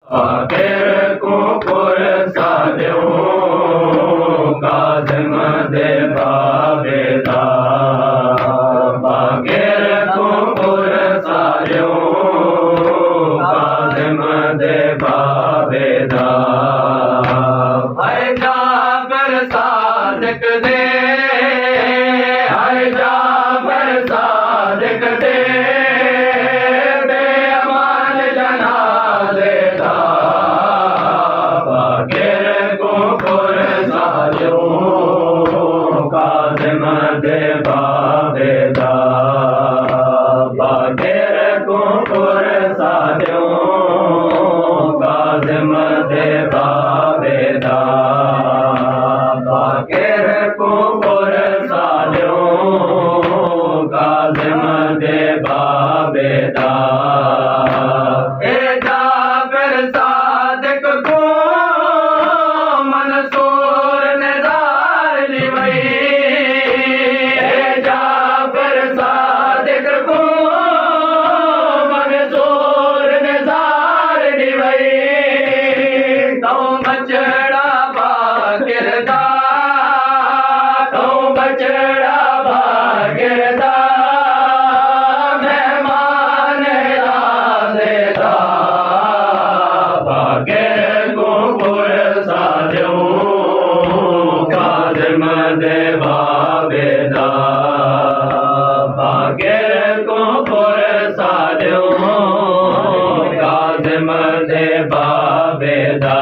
आखिर को पुरसाद्यो काज़िम दे बाबेदा आखिर को पुरसाद्यो काज़िम दे बाबेदा हाय जाबर सादिक दे हाय जाबर सादिक दे काज़िम दे बाबेदा बागेर को पुरसाद्यो काज़िम दे बाबेदा बागेर को पुरसाद्यो काज़िम दे बाबेदा ए जाबिर सादिक को मंसूर निज़ार लिवई बचड़ा भागिरदा मेहमान राज़ेदा बागेर को पुरसाद्यो काज़िम दे बाबेदा बागेर को पुरसाद्यो काज़िम दे बाबेदा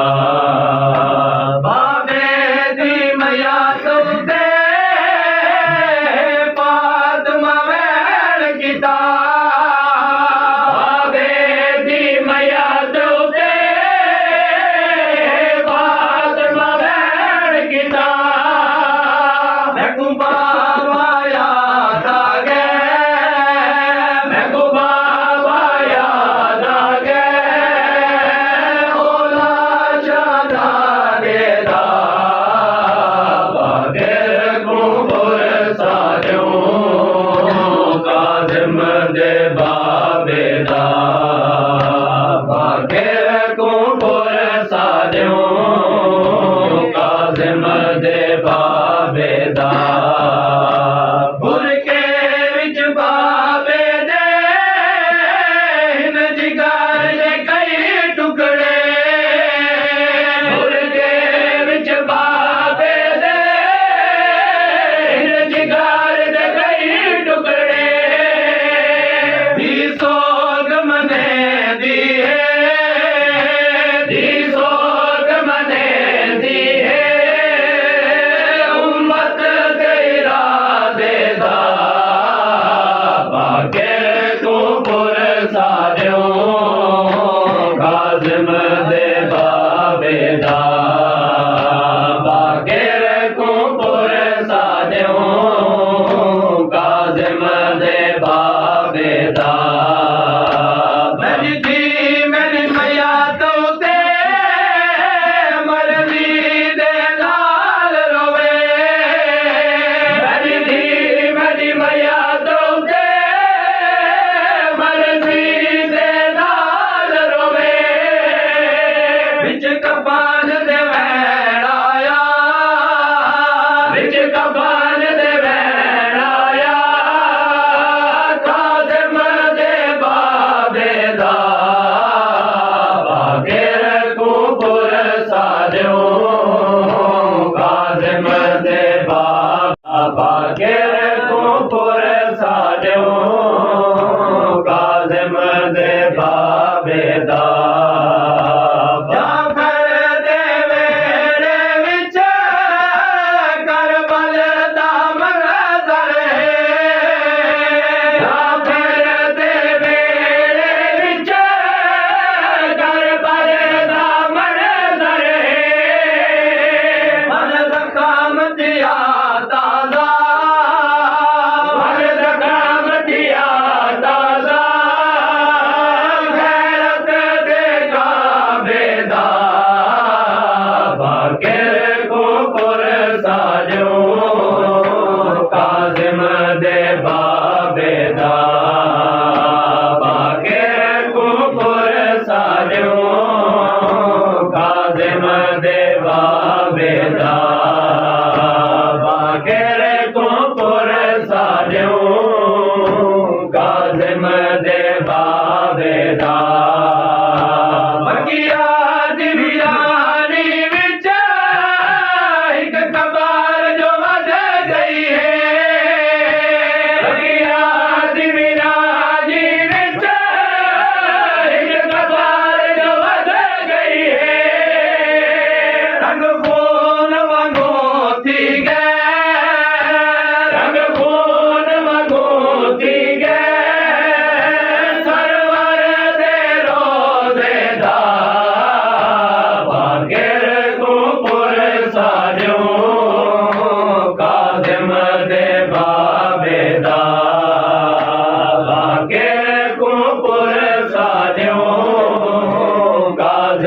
काज़िम दे बाबेदा बागेर को पुरसाद्यो काज़िम दे बाबेदा बुरके विच बाबे दे हिन जिगर दे कई टुकड़े बुरके विच बाबे दे हिन जिगर दे कई टुकड़े सोग मने दी सोग मने दी उम्मत तेरा देदा बागेर को पुरसाद्यो काज़िम दे बाबेदा बागेर को पुरसाद्यो काज़िम दे बाबेदा कपान दे वैराया बिच कपान दे वैराया काज़िम दे बाबेदा बागेर को पुरसाद्यो काज़िम दे बागेर को पुरसाद्यो काज़िम दे बाबेदा जाफर दे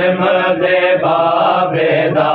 ਸਿਮਰਦੇ ਬਾਬੇ ਦਾ